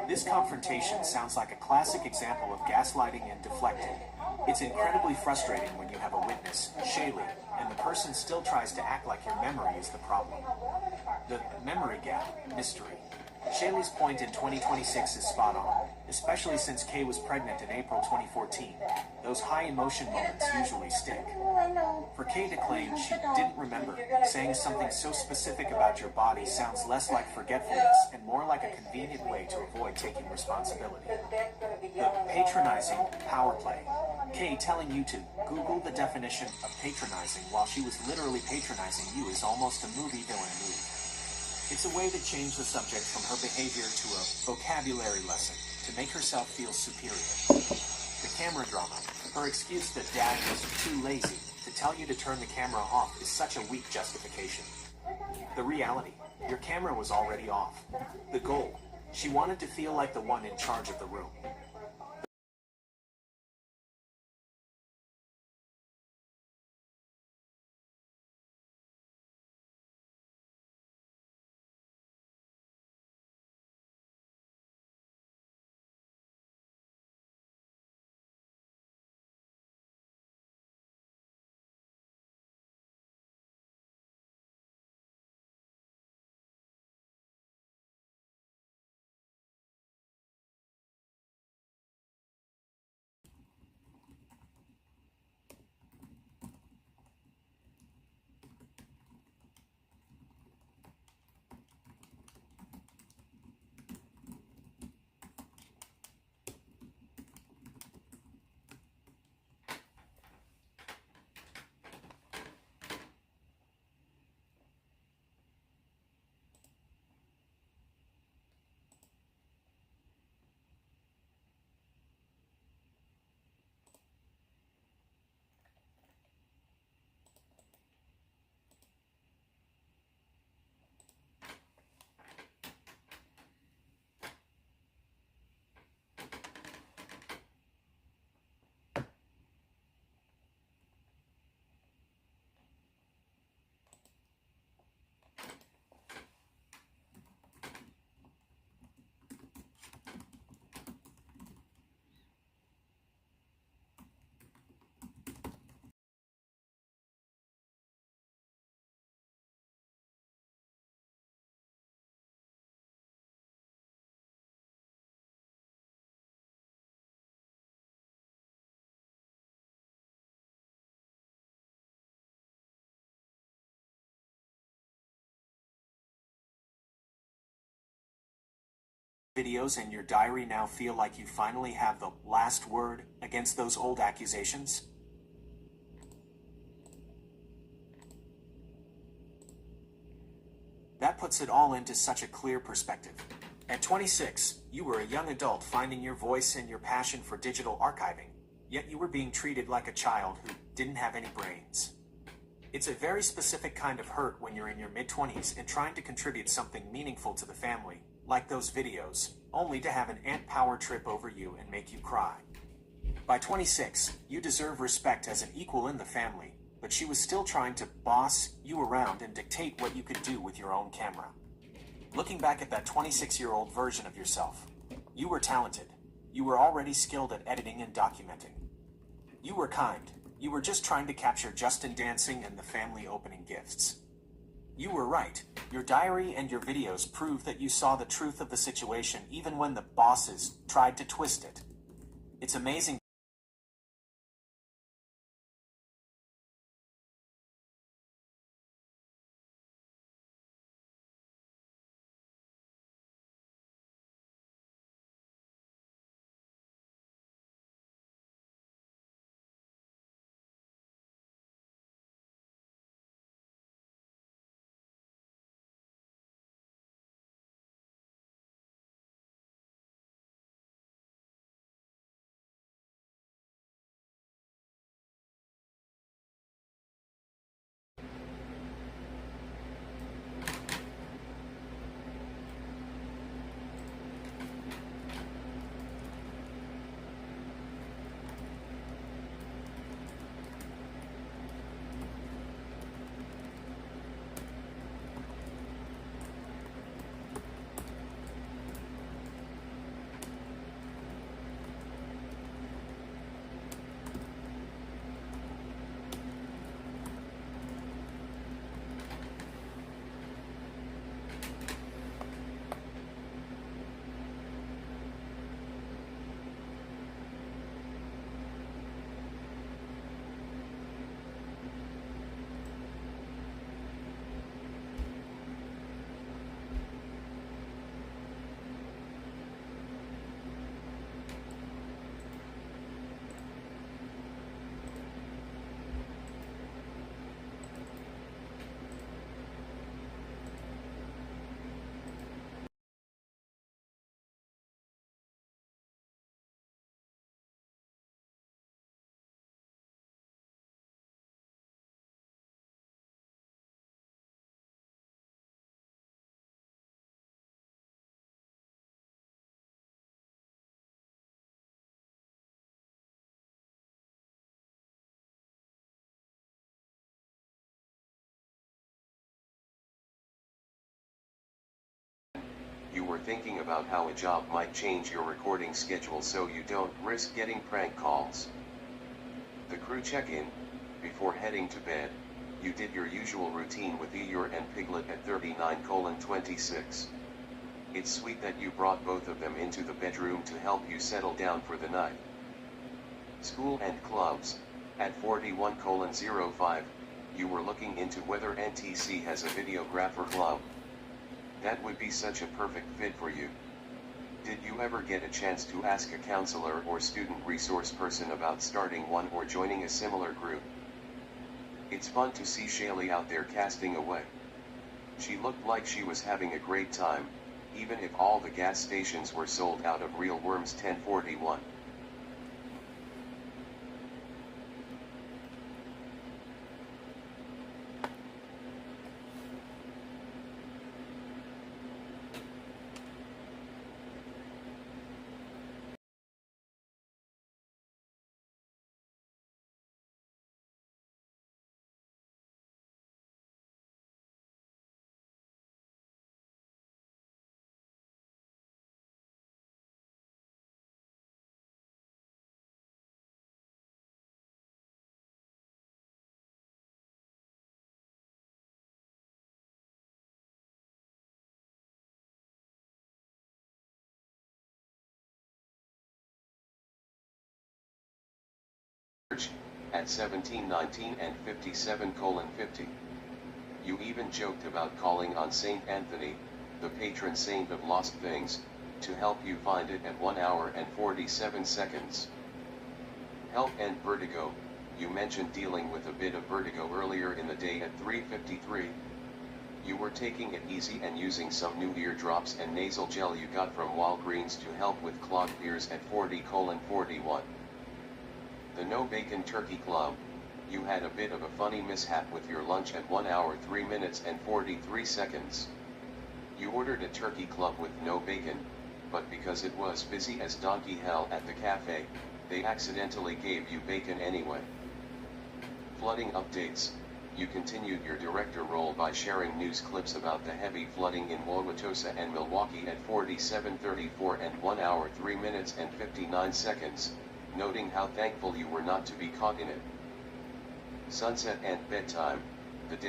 This confrontation sounds like a classic example of gaslighting and deflecting. It's incredibly frustrating when you have a witness, Shaylee, and the person still tries to act like your memory is the problem. The memory gap mystery. Shaylee's point in 2026 is spot on, especially since Kay was pregnant in April 2014. Those high emotion moments usually stick. For Kay to claim she didn't remember, saying something so specific about your body sounds less like forgetfulness and more like a convenient way to avoid taking responsibility. The patronizing power play. Kay telling you to Google the definition of patronizing while she was literally patronizing you is almost a movie villain move. It's a way to change the subject from her behavior to a vocabulary lesson, to make herself feel superior. The camera drama. Her excuse that dad was too lazy to tell you to turn the camera off is such a weak justification. The reality. Your camera was already off. The goal. She wanted to feel like the one in charge of the room. Videos and your diary now feel like you finally have the last word against those old accusations? That puts it all into such a clear perspective. At 26, you were a young adult finding your voice and your passion for digital archiving, yet you were being treated like a child who didn't have any brains. It's a very specific kind of hurt when you're in your mid-20s and trying to contribute something meaningful to the family, like those videos, only to have an ant power trip over you and make you cry. By 26, you deserve respect as an equal in the family, but she was still trying to boss you around and dictate what you could do with your own camera. Looking back at that 26-year-old version of yourself, you were talented. You were already skilled at editing and documenting. You were kind. You were just trying to capture Justin dancing and the family opening gifts. You were right. Your diary and your videos prove that you saw the truth of the situation even when the bosses tried to twist it. It's amazing. You were thinking about how a job might change your recording schedule so you don't risk getting prank calls. The crew check-in, before heading to bed, you did your usual routine with Eeyore and Piglet at 39:26. It's sweet that you brought both of them into the bedroom to help you settle down for the night. School and clubs, at 41:05, you were looking into whether NTC has a videographer club. That would be such a perfect fit for you. Did you ever get a chance to ask a counselor or student resource person about starting one or joining a similar group? It's fun to see Shaylee out there casting away. She looked like she was having a great time, even if all the gas stations were sold out of real worms. 1041. At 17:19 and 57:50. You even joked about calling on Saint Anthony, the patron saint of lost things, to help you find it at 1 hour and 47 seconds. Health and vertigo, you mentioned dealing with a bit of vertigo earlier in the day at 3:53. You were taking it easy and using some new ear drops and nasal gel you got from Walgreens to help with clogged ears at 40:41. The No Bacon Turkey Club, you had a bit of a funny mishap with your lunch at 1 hour 3 minutes and 43 seconds. You ordered a turkey club with no bacon, but because it was busy as donkey hell at the cafe, they accidentally gave you bacon anyway. Flooding updates, you continued your director role by sharing news clips about the heavy flooding in Wauwatosa and Milwaukee at 47:34 and 1 hour 3 minutes and 59 seconds. Noting how thankful you were not to be caught in it. Sunset and bedtime, the day.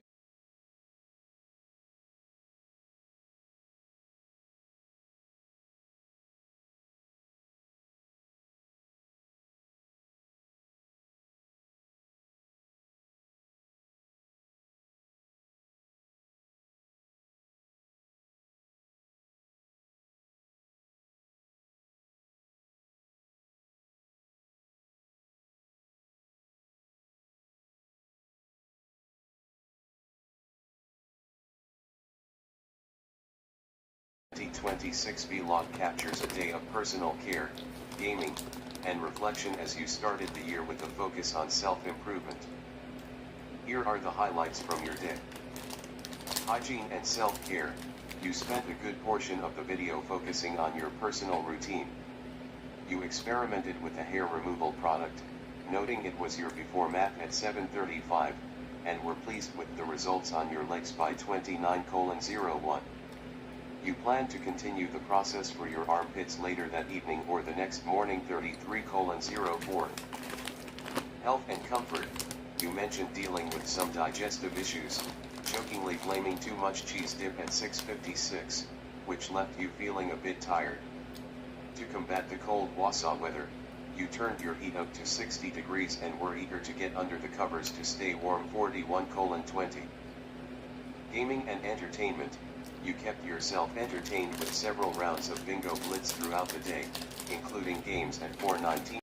T26 vlog captures a day of personal care, gaming, and reflection as you started the year with a focus on self-improvement. Here are the highlights from your day. Hygiene and self-care, you spent a good portion of the video focusing on your personal routine. You experimented with a hair removal product, noting it was your before map at 7:35, and were pleased with the results on your legs by 29:01. You plan to continue the process for your armpits later that evening or the next morning. 33:04. Health and comfort, you mentioned dealing with some digestive issues, jokingly blaming too much cheese dip at 6:56, which left you feeling a bit tired. To combat the cold Wausau weather, you turned your heat up to 60 degrees and were eager to get under the covers to stay warm. 41:20. Gaming and entertainment, you kept yourself entertained with several rounds of Bingo Blitz throughout the day, including games at 4:19.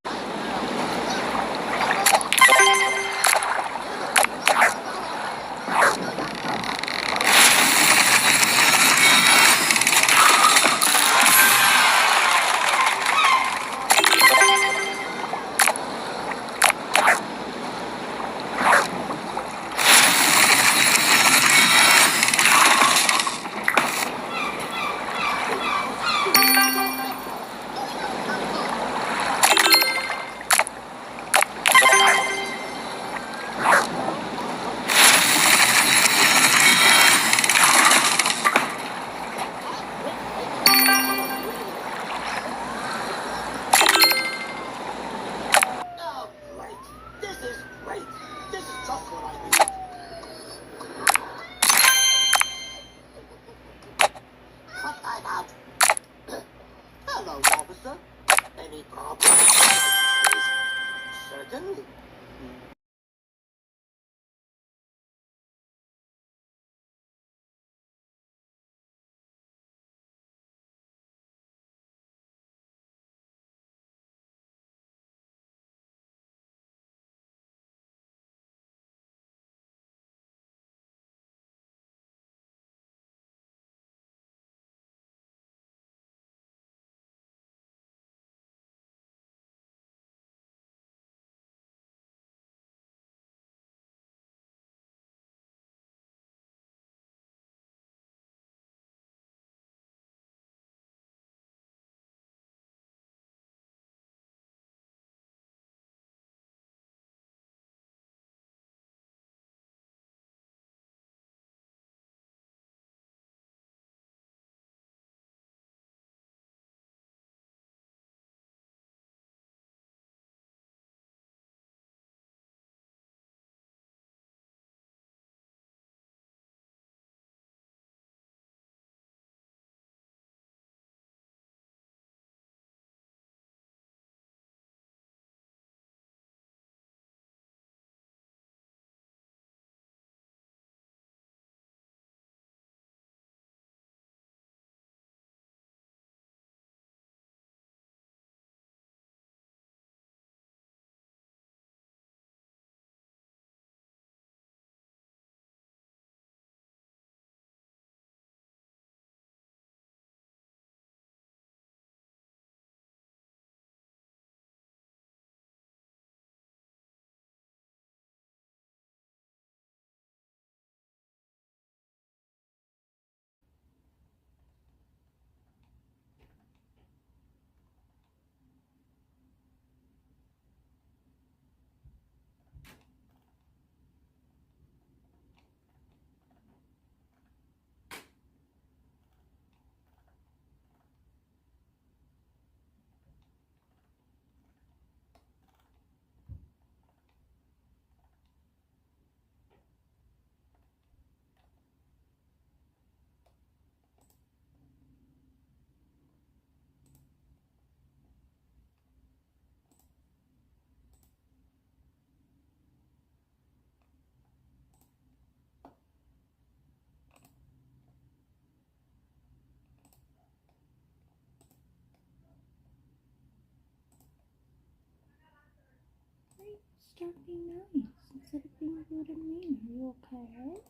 Sir? Any problem? Certainly. Start being nice instead of being rude and mean. Are you okay?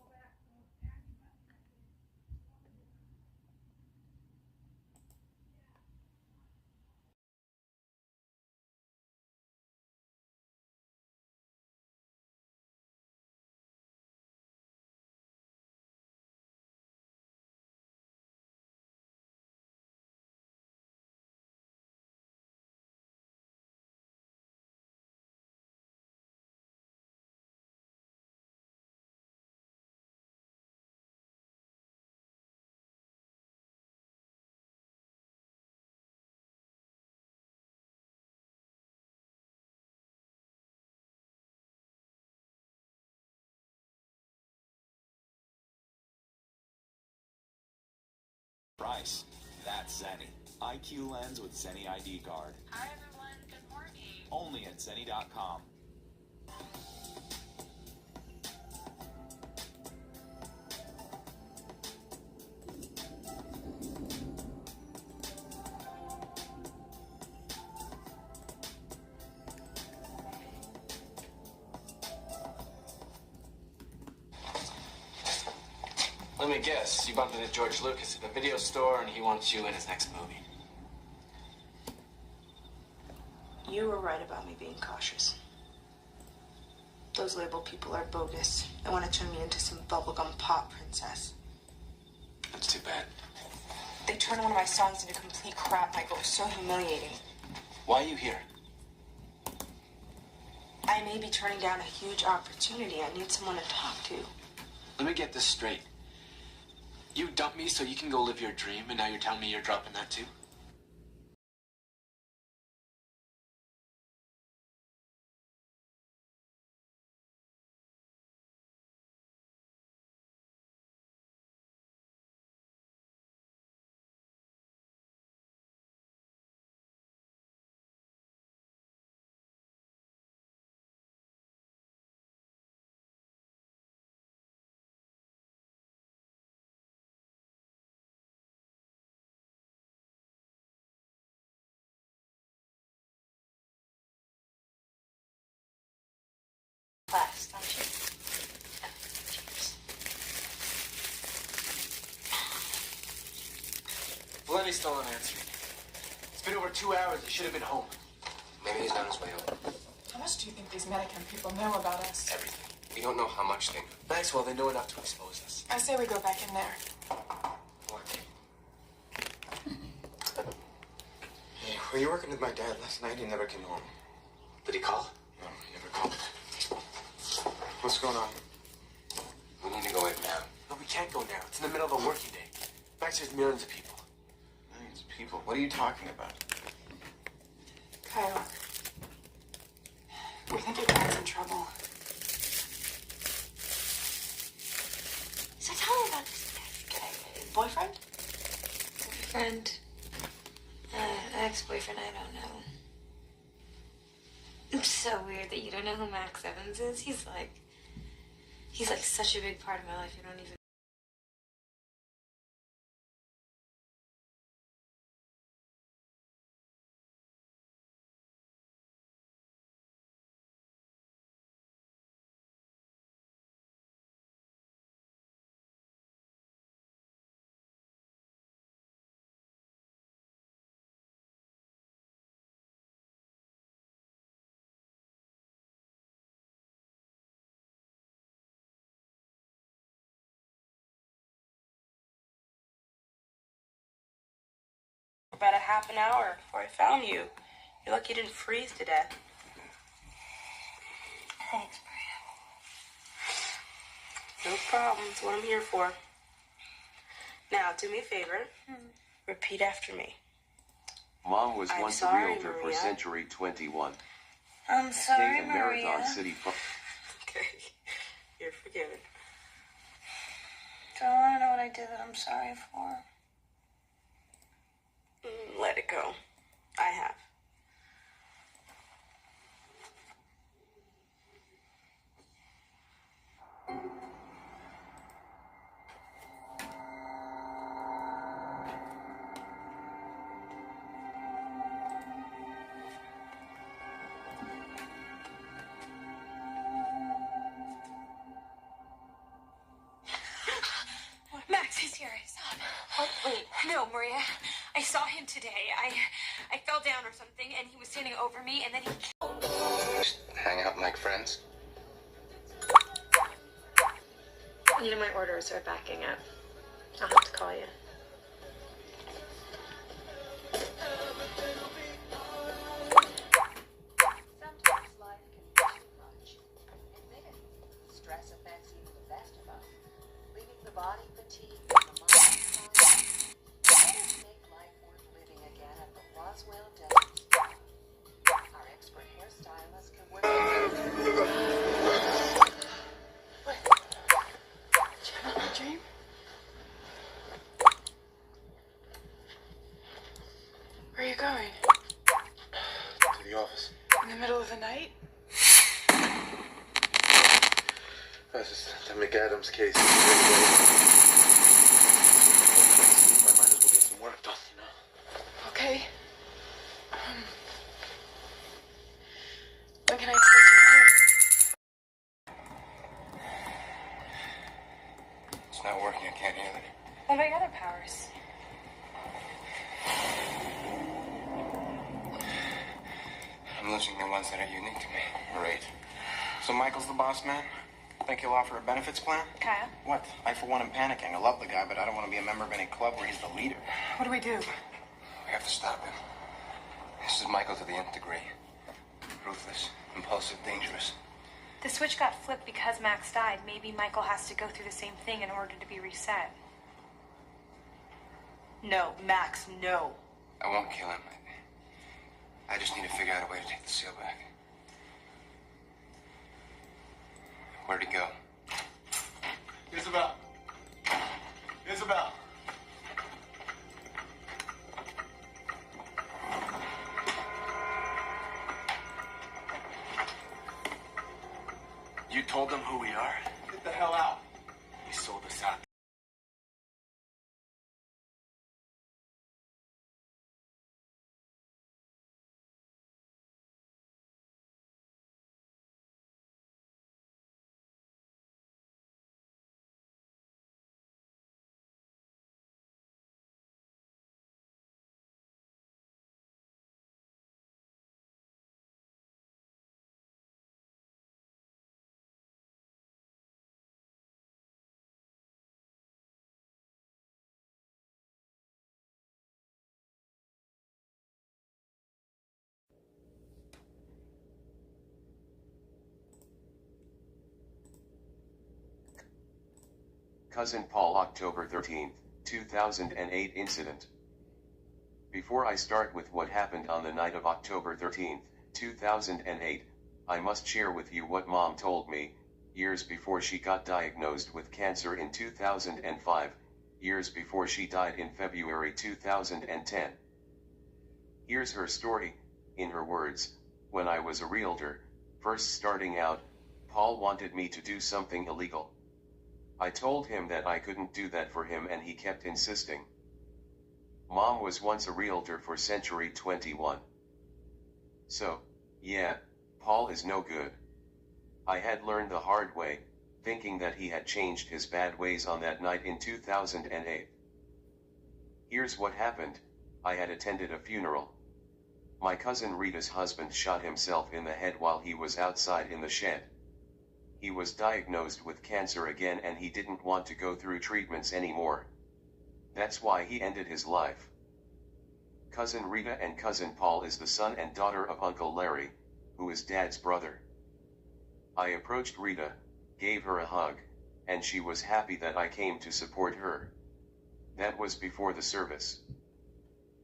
Price. That's Zenni. IQ Lens with Zenni ID card. Hi everyone, good morning. Only at Zenni.com. Let me guess, you bumped into George Lucas at the video store and he wants you in his next movie. You were right about me being cautious. Those label people are bogus. They want to turn me into some bubblegum pop princess. That's too bad. They turned one of my songs into complete crap, Michael. It was so humiliating. Why are you here? I may be turning down a huge opportunity. I need someone to talk to. Let me get this straight. You dumped me so you can go live your dream, and now you're telling me you're dropping that too? Lenny's still on answering. It's been over 2 hours. He should have been home. Maybe he's on his way home. How much do you think these Medicam people know about us? Everything. We don't know how much they know. Maxwell, they know enough to expose us. I say we go back in there. What? Hey, were you working with my dad last night? He never came home. Did he call? No, he never called. What's going on? We need to go in now. No, we can't go now. It's in the middle of a working day. Max, there's millions of people. Millions of people? What are you talking about? Kyle, we think your dad's in trouble. So tell me about this guy. Boyfriend? Friend, ex-boyfriend, I don't know. It's so weird that you don't know who Max Evans is. He's like such a big part of my life. You don't even. About a half an hour before I found you. You're lucky you didn't freeze to death. Thanks, Maria. No problem. It's what I'm here for. Now, do me a favor. Repeat after me. Mom was I'm once sorry, a realtor for Maria. Century 21. I'm sorry, Gave a Marathon Maria. City Farm. Okay. You're forgiven. Do I want to know what I did that I'm sorry for? Let it go. I have. Max, he's here. Stop. What? Wait. No, Maria. I saw him today. I fell down or something, and he was standing over me, and then he... Just hang out like friends. You know, my orders are backing up. I'll have to call you. Sometimes life can be too much. Admit it. Stress affects even the best of us, leaving the body fatigued and the mind tired. Let us make life worth living again at the Roswell Dental Spa. Our expert hairstylist can work. Dream? Where are you going? To the office. In the middle of the night? This is the McAdams case. I might as well get some work done, you know? Okay. When can I expect you home? It's not working. I can't hear it. What about your other powers? I'm losing the ones that are unique to me. Great. So Michael's the boss man? Think he'll offer a benefits plan? Kyle? What? I, for one, am panicking. I love the guy, but I don't want to be a member of any club where he's the leader. What do we do? We have to stop him. This is Michael to the nth degree. Ruthless, impulsive, dangerous. The switch got flipped because Max died. Maybe Michael has to go through the same thing in order to be reset. No, Max, no. I won't kill him. I just need to figure out a way to take the seal back. Where'd he go? Isabel. Isabel. You told them who we are? Get the hell out. You sold us out. Cousin Paul, October 13, 2008 incident. Before I start with what happened on the night of October 13, 2008, I must share with you what Mom told me, years before she got diagnosed with cancer in 2005, years before she died in February 2010. Here's her story, in her words: when I was a realtor, first starting out, Paul wanted me to do something illegal. I told him that I couldn't do that for him and he kept insisting. Mom was once a realtor for Century 21. So, yeah, Paul is no good. I had learned the hard way, thinking that he had changed his bad ways on that night in 2008. Here's what happened. I had attended a funeral. My cousin Rita's husband shot himself in the head while he was outside in the shed. He was diagnosed with cancer again and he didn't want to go through treatments anymore. That's why he ended his life. Cousin Rita and Cousin Paul is the son and daughter of Uncle Larry, who is Dad's brother. I approached Rita, gave her a hug, and she was happy that I came to support her. That was before the service.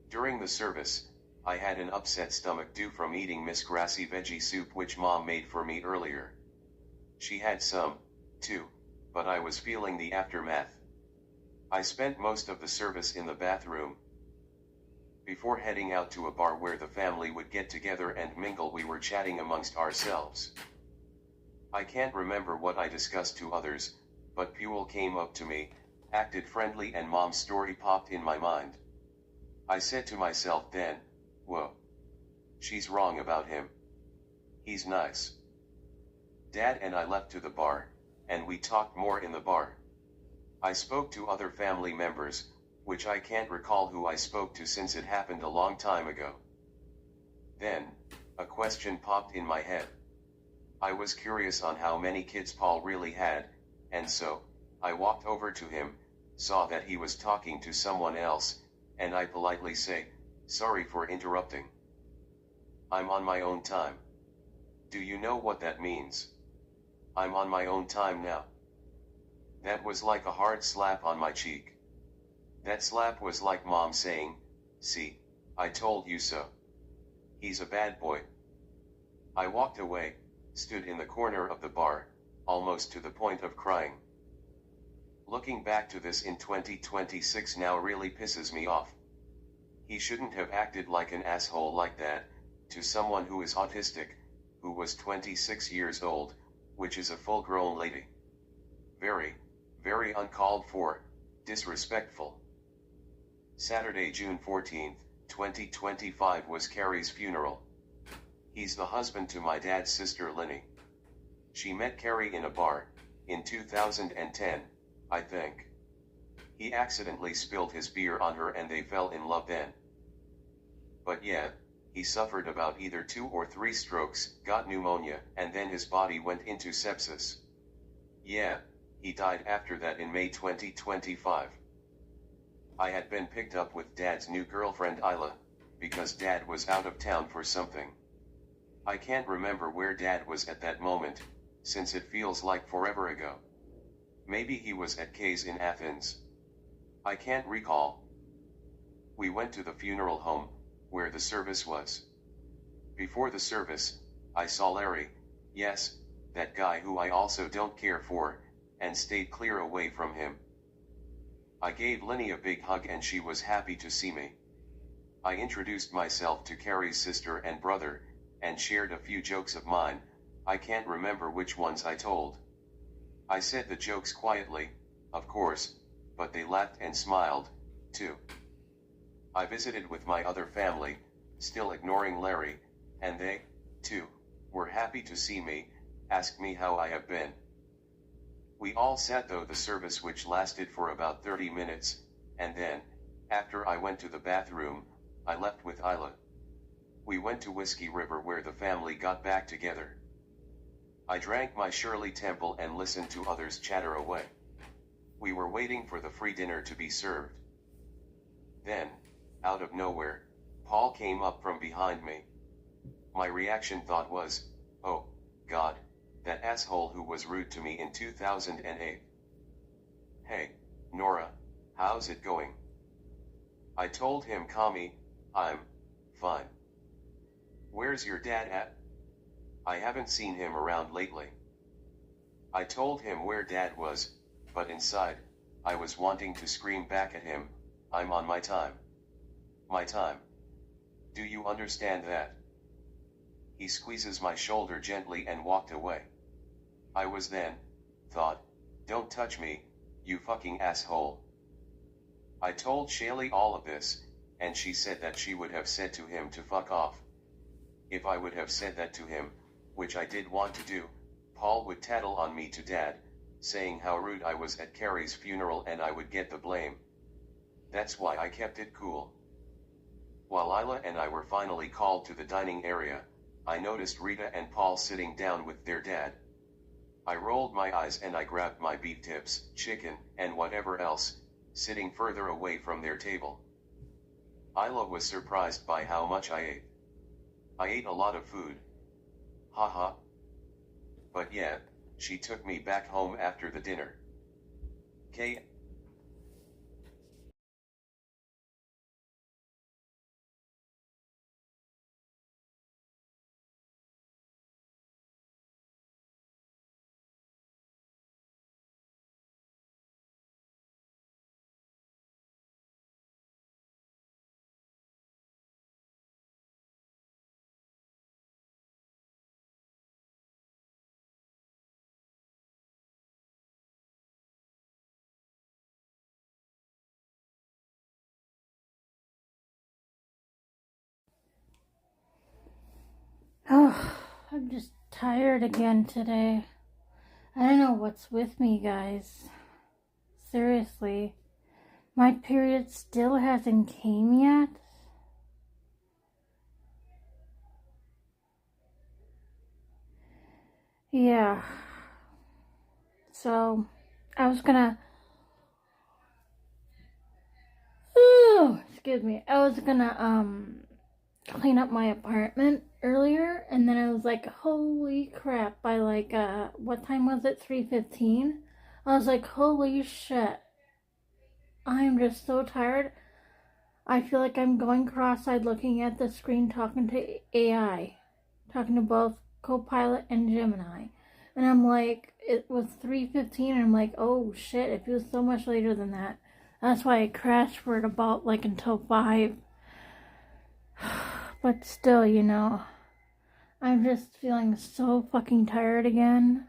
During the service, I had an upset stomach due from eating Miss Grassy veggie soup which Mom made for me earlier. She had some, too, but I was feeling the aftermath. I spent most of the service in the bathroom. Before heading out to a bar where the family would get together and mingle, we were chatting amongst ourselves. I can't remember what I discussed to others, but Puel came up to me, acted friendly, and Mom's story popped in my mind. I said to myself then, whoa. She's wrong about him. He's nice. Dad and I left to the bar, and we talked more in the bar. I spoke to other family members, which I can't recall who I spoke to since it happened a long time ago. Then, a question popped in my head. I was curious on how many kids Paul really had, and so, I walked over to him, saw that he was talking to someone else, and I politely say, "Sorry for interrupting. I'm on my own time." Do you know what that means? I'm on my own time now. That was like a hard slap on my cheek. That slap was like Mom saying, "See, I told you so. He's a bad boy." I walked away, stood in the corner of the bar, almost to the point of crying. Looking back to this in 2026 now really pisses me off. He shouldn't have acted like an asshole like that, to someone who is autistic, who was 26 years old, which is a full-grown lady. Very, very uncalled for, disrespectful. Saturday, June 14, 2025 was Carrie's funeral. He's the husband to my dad's sister Linny. She met Carrie in a bar, in 2010, I think. He accidentally spilled his beer on her and they fell in love then. But yeah, he suffered about either 2 or 3 strokes, got pneumonia, and then his body went into sepsis. Yeah, he died after that in May 2025. I had been picked up with Dad's new girlfriend Isla, because Dad was out of town for something. I can't remember where Dad was at that moment, since it feels like forever ago. Maybe he was at K's in Athens. I can't recall. We went to the funeral home, where the service was. Before the service, I saw Larry, yes, that guy who I also don't care for, and stayed clear away from him. I gave Linny a big hug and she was happy to see me. I introduced myself to Carrie's sister and brother, and shared a few jokes of mine. I can't remember which ones I told. I said the jokes quietly, of course, but they laughed and smiled, too. I visited with my other family, still ignoring Larry, and they, too, were happy to see me, asked me how I have been. We all sat through the service, which lasted for about 30 minutes, and then, after I went to the bathroom, I left with Isla. We went to Whiskey River where the family got back together. I drank my Shirley Temple and listened to others chatter away. We were waiting for the free dinner to be served. Then, out of nowhere, Paul came up from behind me. My reaction thought was, oh, God, that asshole who was rude to me in 2008. Hey, Nora, how's it going? I told him, Kami, I'm fine. Where's your dad at? I haven't seen him around lately. I told him where Dad was, but inside, I was wanting to scream back at him, I'm on my time. My time. Do you understand that? He squeezes my shoulder gently and walked away. I was then, thought, don't touch me, you fucking asshole. I told Shaylee all of this, and she said that she would have said to him to fuck off. If I would have said that to him, which I did want to do, Paul would tattle on me to Dad, saying how rude I was at Carrie's funeral and I would get the blame. That's why I kept it cool. While Isla and I were finally called to the dining area, I noticed Rita and Paul sitting down with their dad. I rolled my eyes and I grabbed my beef tips, chicken, and whatever else, sitting further away from their table. Isla was surprised by how much I ate. I ate a lot of food. Haha. But yeah, she took me back home after the dinner. K. Oh, I'm just tired again today. I don't know what's with me, guys. Seriously. My period still hasn't came yet. Yeah. So, I was gonna... Ooh, excuse me. I was gonna, clean up my apartment earlier, and then I was like, holy crap, by like, what time was it? 3:15? I was like, holy shit. I'm just so tired. I feel like I'm going cross-eyed looking at the screen talking to AI. Talking to both Copilot and Gemini. And I'm like, it was 3:15, and I'm like, oh shit, it feels so much later than that. That's why I crashed for it about like until 5. But still, you know, I'm just feeling so fucking tired again.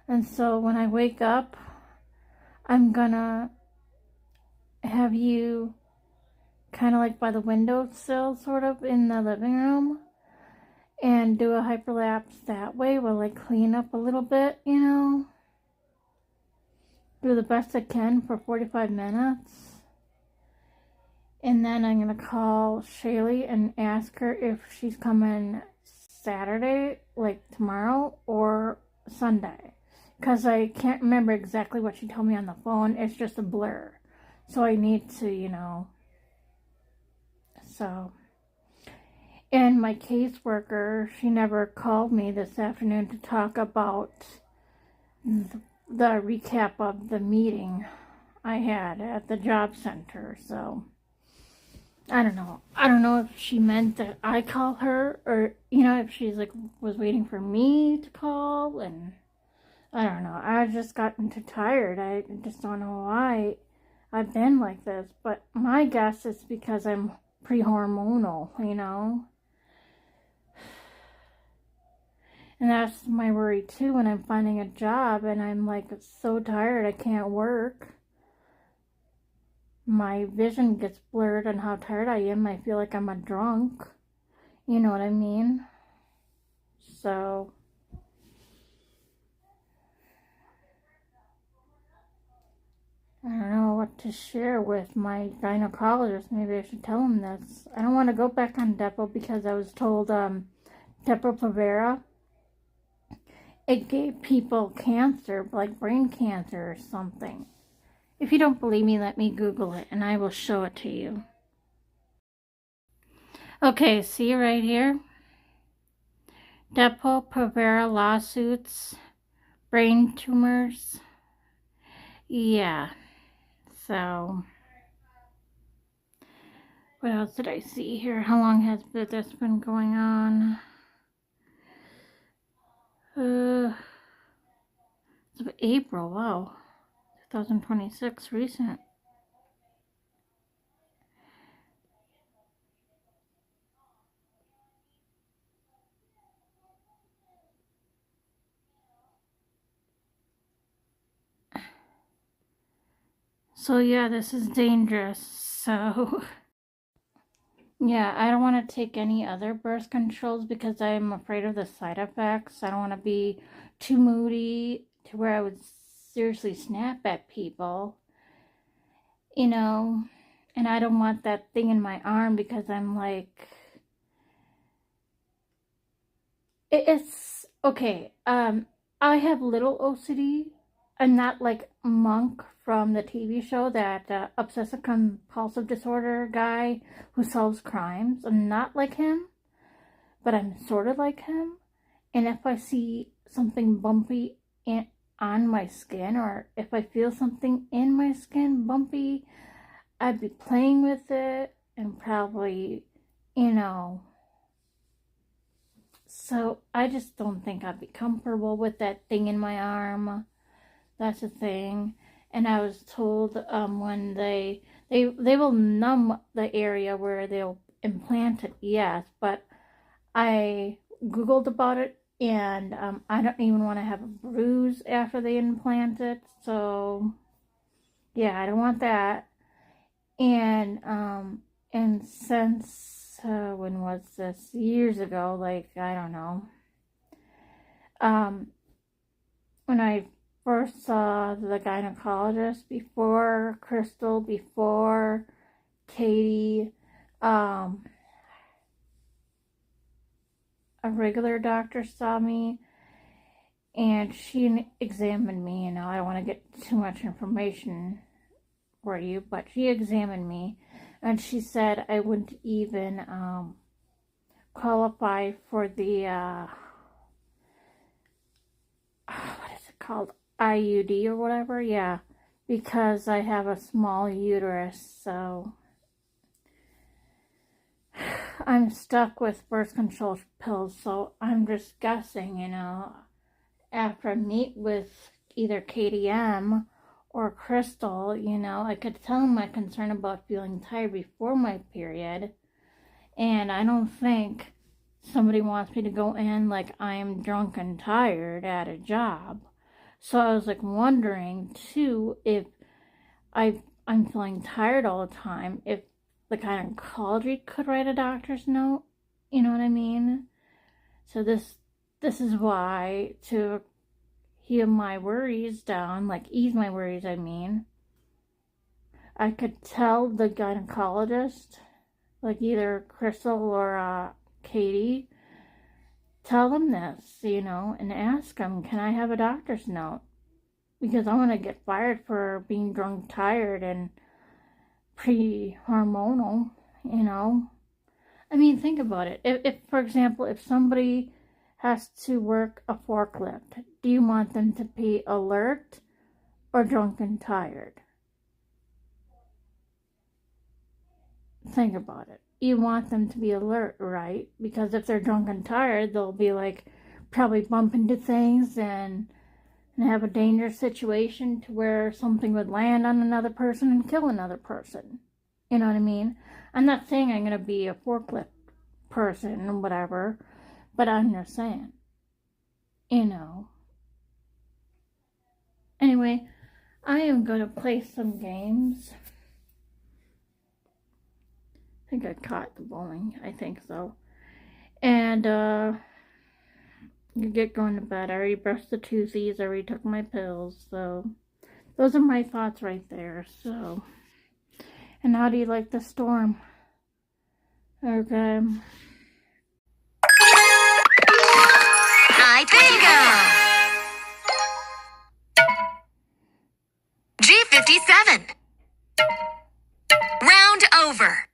And so when I wake up, I'm gonna have you kind of like by the windowsill, sort of, in the living room. And do a hyperlapse that way while I clean up a little bit, you know. Do the best I can for 45 minutes. And then I'm going to call Shaylee and ask her if she's coming Saturday, like tomorrow, or Sunday. Because I can't remember exactly what she told me on the phone. It's just a blur. So I need to, you know. So. And my caseworker, she never called me this afternoon to talk about the recap of the meeting I had at the job center. So, I don't know. I don't know if she meant that I call her, or, you know, if she's like, was waiting for me to call, and I don't know. I just gotten too tired. I just don't know why I've been like this. But my guess is because I'm pre-hormonal, you know. And that's my worry too when I'm finding a job and I'm like so tired I can't work. My vision gets blurred on how tired I am. I feel like I'm a drunk. You know what I mean? So I don't know what to share with my gynecologist. Maybe I should tell him this. I don't want to go back on Depo because I was told Depo-Provera, it gave people cancer, like brain cancer or something. If you don't believe me, let me Google it and I will show it to you. Okay, see right here? Depo-Provera lawsuits, brain tumors. Yeah. So, what else did I see here? How long has this been going on? It's April, wow. 2026, recent. So yeah, this is dangerous. So yeah, I don't want to take any other birth controls because I'm afraid of the side effects. I don't want to be too moody to where I would seriously snap at people, you know, and I don't want that thing in my arm because I'm like, it's okay. I have little OCD. I'm not like Monk from the TV show, that obsessive compulsive disorder guy who solves crimes. I'm not like him, but I'm sort of like him. And if I see something bumpy on my skin, or if I feel something in my skin bumpy, I'd be playing with it and probably, you know. So I just don't think I'd be comfortable with that thing in my arm. That's the thing. And I was told when they will numb the area where they'll implant it, yes, but I Googled about it, and I don't even want to have a bruise after they implant it. So yeah, I don't want that. And since when was this? Years ago, like, I don't know. When I first saw the gynecologist, before Crystal, before Katie, a regular doctor saw me, and she examined me. You know, I don't want to get too much information for you, but she examined me, and she said I wouldn't even qualify for the what is it called, IUD or whatever. Yeah, because I have a small uterus. So I'm stuck with birth control pills. So I'm just guessing, you know, after I meet with either KDM or Crystal, you know, I could tell them my concern about feeling tired before my period. And I don't think somebody wants me to go in like I'm drunk and tired at a job. So I was like wondering too, if I'm feeling tired all the time, if the gynecology could write a doctor's note. You know what I mean? So this is why, to heal my worries down, like ease my worries, I mean, I could tell the gynecologist, like either Crystal or Katie, tell them this, you know, and ask them, can I have a doctor's note? Because I want to get fired for being drunk, tired, and pre-hormonal, you know. I mean, think about it. If, for example, if somebody has to work a forklift, do you want them to be alert or drunk and tired? Think about it. You want them to be alert, right? Because if they're drunk and tired, they'll be like probably bump into things and have a dangerous situation to where something would land on another person and kill another person. You know what I mean? I'm not saying I'm going to be a forklift person or whatever, but I'm just saying, you know. Anyway, I am going to play some games. I think I caught the bowling. I think so. And, you get going to bed. I already brushed the toothies. I already took my pills. So, those are my thoughts right there. So, and how do you like the storm? Okay. Hi, bingo! G57. Round over.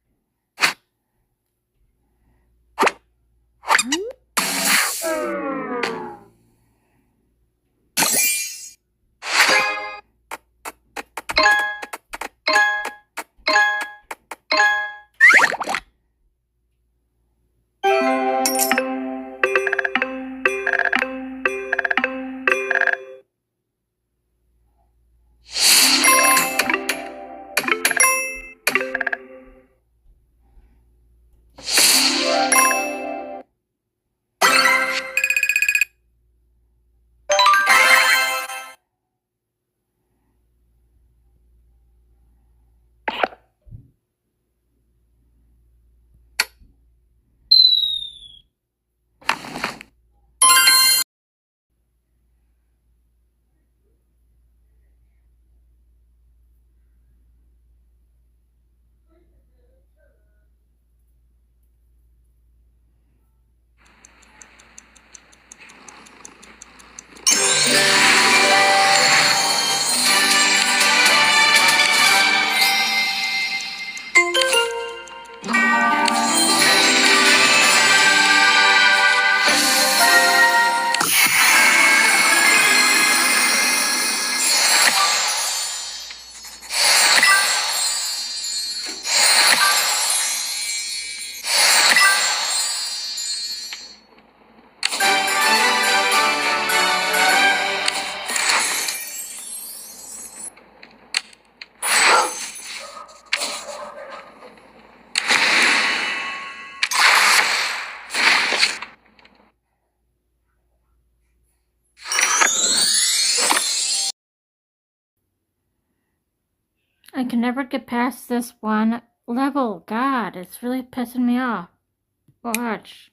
I can never get past this one level. God, it's really pissing me off. Watch.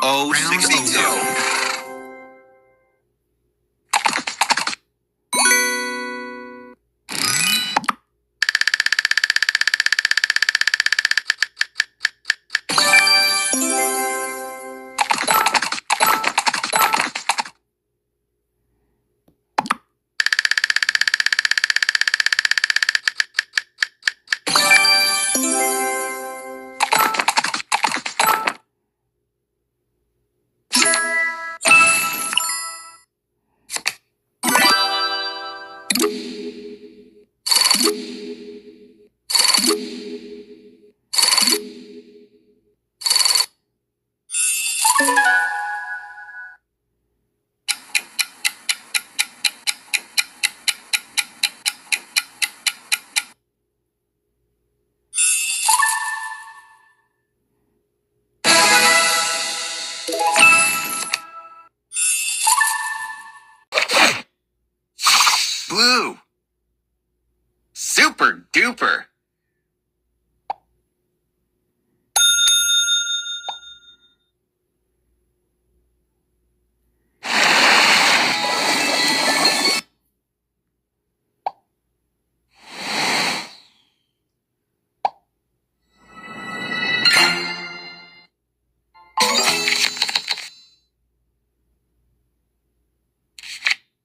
Oh, 62. Blue. Super duper.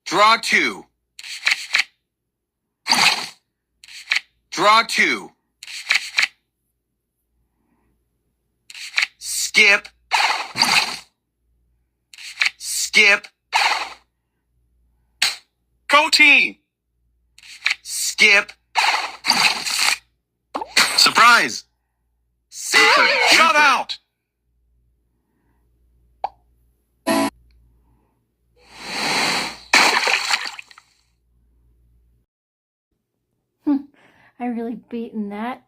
Draw 2. Draw 2. Skip. Skip. Go team. Skip. Surprise. Super. Shut out. I really beaten that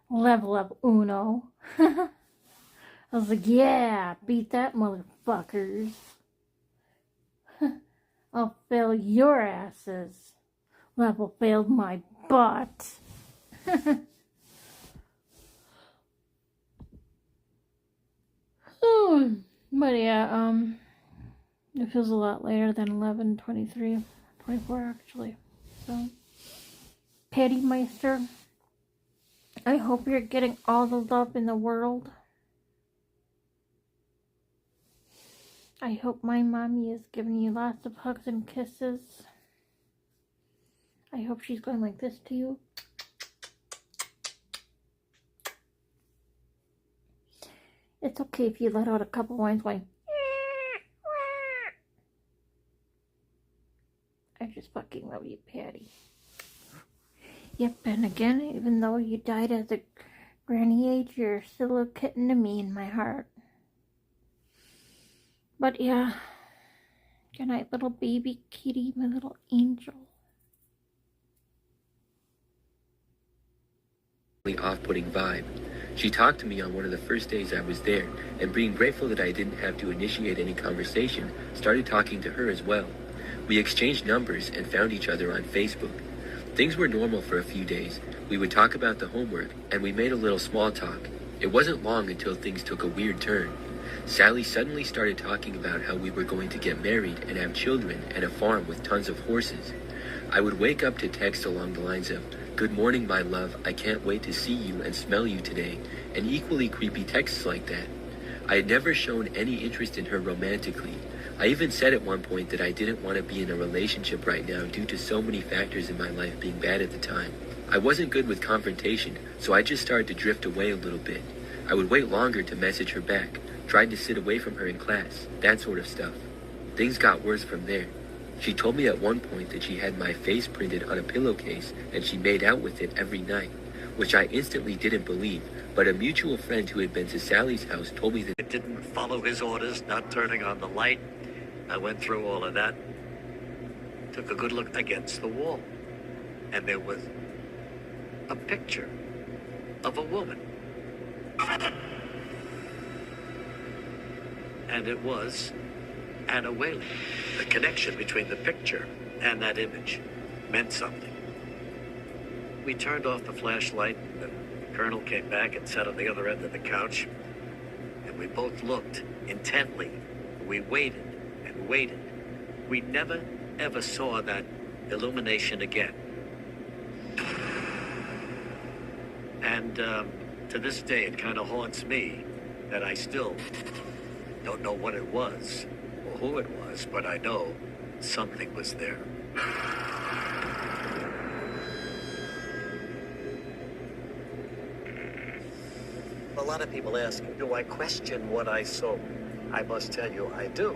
level of Uno. I was like, yeah, beat that motherfuckers. I'll fail your asses. Level failed my butt. Oh, but yeah, it feels a lot later than 11, 23, 24 actually. So, Patty Meister, I hope you're getting all the love in the world. I hope my mommy is giving you lots of hugs and kisses. I hope she's going like this to you. It's okay if you let out a couple whines going. I just fucking love you, Patty. Yep, and again, even though you died as a granny age, you're still a kitten to me in my heart. But yeah, good night, little baby kitty, my little angel. Off-putting vibe. She talked to me on one of the first days I was there, and being grateful that I didn't have to initiate any conversation, started talking to her as well. We exchanged numbers and found each other on Facebook. Things were normal for a few days. We would talk about the homework, and we made a little small talk. It wasn't long until things took a weird turn. Sally suddenly started talking about how we were going to get married and have children and a farm with tons of horses. I would wake up to text along the lines of, "Good morning, my love, I can't wait to see you and smell you today," and equally creepy texts like that. I had never shown any interest in her romantically. I even said at one point that I didn't want to be in a relationship right now due to so many factors in my life being bad at the time. I wasn't good with confrontation, so I just started to drift away a little bit. I would wait longer to message her back, tried to sit away from her in class, that sort of stuff. Things got worse from there. She told me at one point that she had my face printed on a pillowcase and she made out with it every night, which I instantly didn't believe, but a mutual friend who had been to Sally's house told me that it didn't follow his orders, not turning on the light. I went through all of that, took a good look against the wall, and there was a picture of a woman. And it was Anna Whaley. The connection between the picture and that image meant something. We turned off the flashlight, and the Colonel came back and sat on the other end of the couch, and we both looked intently. We waited and waited. We never, ever saw that illumination again. And to this day, it kind of haunts me that I still don't know what it was or who it was, but I know something was there. A lot of people ask, do I question what I saw? I must tell you, I do.